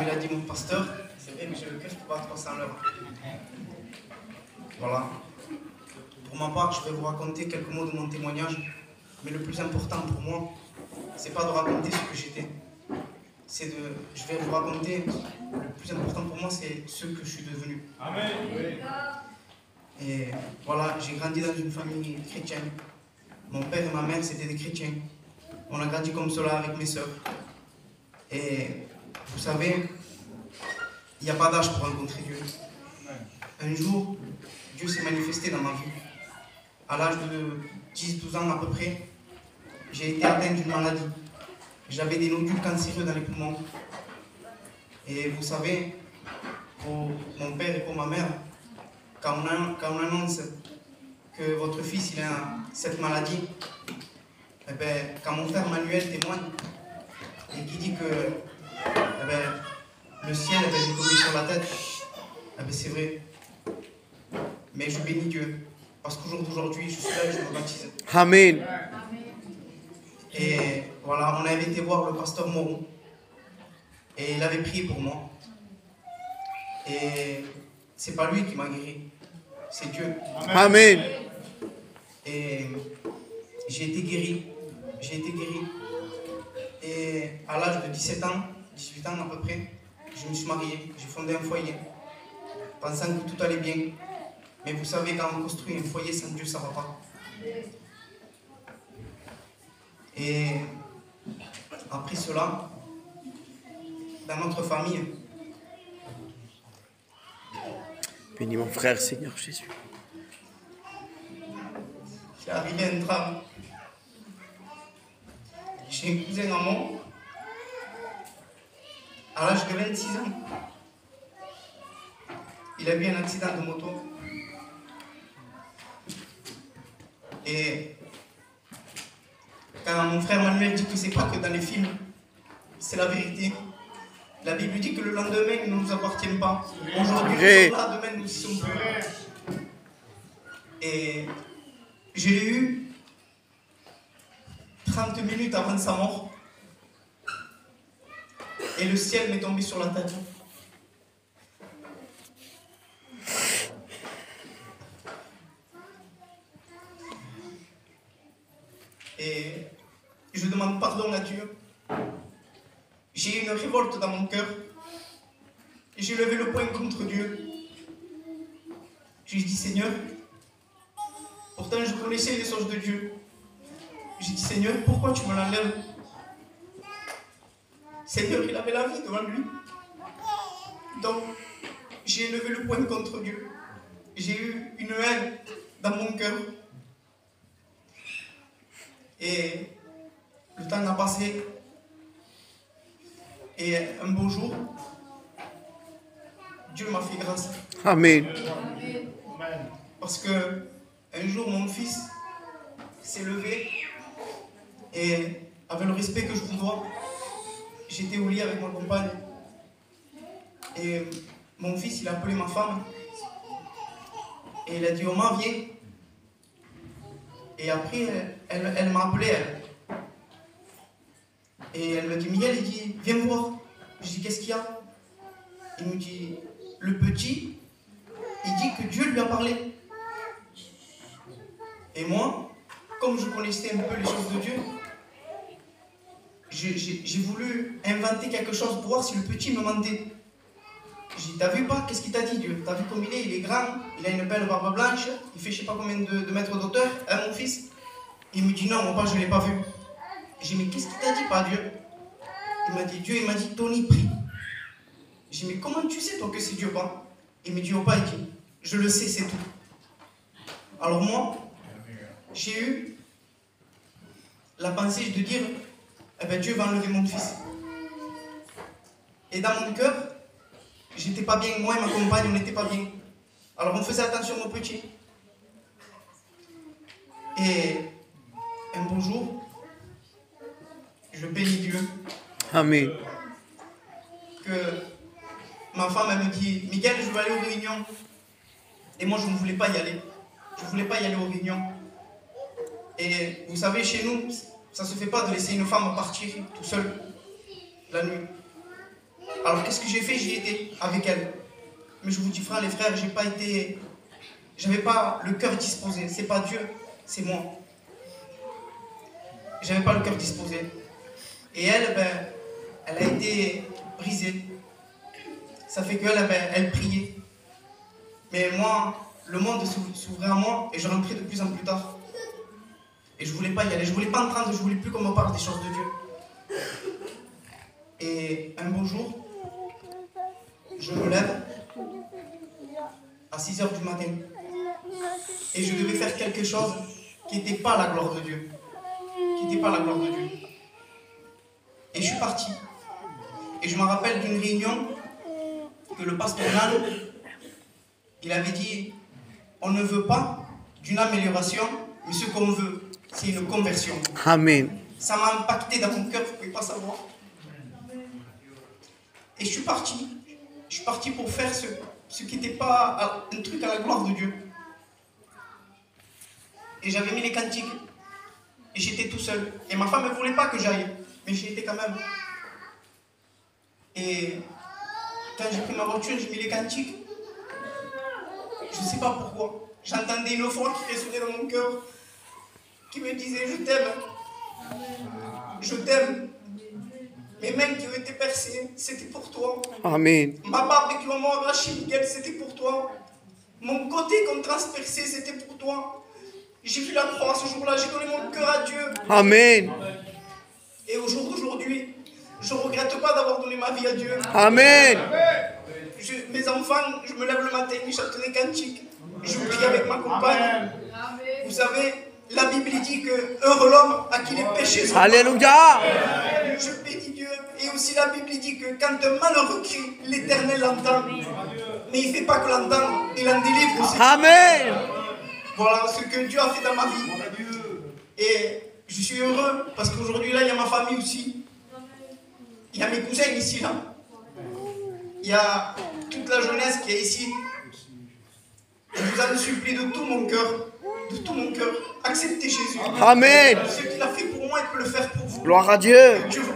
Comme il a dit mon pasteur, c'est vrai que j'ai le cœur qui bat à 300 à l'heure. Voilà. Pour ma part, je vais vous raconter quelques mots de mon témoignage. Mais le plus important pour moi, c'est pas de raconter ce que j'étais. Je vais vous raconter, le plus important pour moi, c'est ce que je suis devenu. Amen. Et voilà, j'ai grandi dans une famille chrétienne. Mon père et ma mère, c'était des chrétiens. On a grandi comme cela avec mes sœurs. Et vous savez, il n'y a pas d'âge pour rencontrer Dieu. Un jour, Dieu s'est manifesté dans ma vie. À l'âge de 10-12 ans à peu près, j'ai été atteint d'une maladie. J'avais des nodules cancéreux dans les poumons. Et vous savez, pour mon père et pour ma mère, quand on annonce que votre fils il a cette maladie, eh ben, quand mon frère Manuel témoigne et qui dit que eh ben, le ciel lui est tombé sur la tête, eh ben, c'est vrai. Mais je bénis Dieu, parce qu'au jour d'aujourd'hui, je suis là et je me baptise. Amen. Et voilà, on avait été voir le pasteur Moreau. Et il avait prié pour moi. Et c'est pas lui qui m'a guéri, c'est Dieu. Amen. Et j'ai été guéri. Et à l'âge de 17 ans, 18 ans à peu près, je me suis marié. J'ai fondé un foyer, pensant que tout allait bien. Mais vous savez, quand on construit un foyer sans Dieu, ça ne va pas. Et après cela, dans notre famille, Bénis mon frère, Seigneur Jésus. il est arrivé un drame. J'ai un cousin à moi, à l'âge de 26 ans. Il a eu un accident de moto. Et quand mon frère Manuel dit que c'est pas que dans les films, c'est la vérité. La Bible dit que le lendemain ne nous appartient pas. Aujourd'hui, nous sommes là, demain nous y sommes plus. Et je l'ai eu 30 minutes avant sa mort. Et le ciel m'est tombé sur la tête. Et je demande pardon à Dieu. J'ai une révolte dans mon cœur. J'ai levé le poing contre Dieu. J'ai dit, Seigneur, pourtant je connaissais les choses de Dieu. J'ai dit, Seigneur, pourquoi tu me l'enlèves? Seigneur, il avait la vie devant lui. Donc, j'ai levé le poing contre Dieu. J'ai eu une haine dans mon cœur. Et le temps a passé. Et un beau jour, Dieu m'a fait grâce. Amen. Parce que un jour, mon fils s'est levé et avec le respect que je vous dois, j'étais au lit avec ma compagne. Et mon fils, il a appelé ma femme. Et il a dit, Omar, viens. Et après, elle m'a appelé, elle. Et elle me dit, Miguel, il dit, viens me voir. Je dis, qu'est-ce qu'il y a? Il me dit, le petit, il dit que Dieu lui a parlé. Et moi, comme je connaissais un peu les choses de Dieu, j'ai voulu inventer quelque chose pour voir si le petit me mentait. J'ai dit, t'as vu pas? Qu'est-ce qu'il t'a dit, Dieu? T'as vu comme il est grand, il a une belle barbe blanche, il fait je sais pas combien de mètres d'auteur, hein, mon fils? Il me dit, non, mon père, je ne l'ai pas vu. J'ai dit, mais qu'est-ce qu'il t'a dit, pas Dieu? Il m'a dit, Dieu, il m'a dit, Tony, prie. J'ai dit, mais comment tu sais, toi, que c'est Dieu, pas? Il me dit, oh, pas, il dit, je le sais, c'est tout. Alors moi, j'ai eu la pensée de dire, eh ben, Dieu va enlever mon fils. Et dans mon cœur, j'étais pas bien, moi et ma compagne, on n'était pas bien. Alors on faisait attention aux petits. Et un beau jour, je bénis Dieu. Amen. Que ma femme, elle me dit, Miguel, je veux aller aux réunions. Et moi, je ne voulais pas y aller. Je ne voulais pas y aller aux réunions. Et vous savez, chez nous, ça ne se fait pas de laisser une femme partir tout seule la nuit. Alors qu'est-ce que j'ai fait? J'y étais avec elle. Mais je vous dis, frères, les frères, j'avais pas le cœur disposé. C'est pas Dieu, c'est moi. J'avais pas le cœur disposé. Et elle, elle a été brisée. Ça fait qu'elle, elle priait. Mais moi, le monde s'ouvrait à moi et je rentrais de plus en plus tard. Et je voulais pas y aller. Je voulais pas entendre, je voulais plus qu'on me parle des choses de Dieu. Et un beau jour, je me lève à 6 h du matin. Et je devais faire quelque chose qui n'était pas la gloire de Dieu. Qui n'était pas la gloire de Dieu. Et je suis parti. Et je me rappelle d'une réunion que le pasteur Nan, il avait dit, on ne veut pas d'une amélioration, mais ce qu'on veut, c'est une conversion. Amen. Ça m'a impacté dans mon cœur, vous ne pouvez pas savoir. Et je suis parti. Je suis parti pour faire ce qui n'était pas un truc à la gloire de Dieu. Et j'avais mis les cantiques. Et j'étais tout seul. Et ma femme ne voulait pas que j'aille. Mais j'y étais quand même. Et quand j'ai pris ma voiture, j'ai mis les cantiques. Je ne sais pas pourquoi. J'entendais une voix qui résonnait dans mon cœur. Qui me disait, je t'aime. Je t'aime. Mes mains qui ont été percées, c'était pour toi. Amen. Ma barbe qui m'a arraché, Miguel, c'était pour toi. Mon côté qu'on transperçait, c'était pour toi. J'ai vu la croix ce jour-là, j'ai donné mon cœur à Dieu. Amen. Et au jour d'aujourd'hui, je ne regrette pas d'avoir donné ma vie à Dieu. Amen. Mes enfants, je me lève le matin, ils chantent des cantiques. Je prie avec ma compagne. Vous savez, la Bible dit que heureux l'homme à qui les péchés sont. Alléluia. Je bénis Dieu. Et aussi la Bible dit que quand un malheureux crie, l'Éternel l'entend. Mais il ne fait pas que l'entendre, il en délivre aussi. Amen. Voilà ce que Dieu a fait dans ma vie. Et je suis heureux parce qu'aujourd'hui là, il y a ma famille aussi. Il y a mes cousins ici là. Il y a toute la jeunesse qui est ici. Je vous en supplie de tout mon cœur. De tout mon cœur. Acceptez Jésus. Amen. Ce qu'il a fait pour moi, il peut le faire pour vous. Gloire à Dieu. Que Dieu vous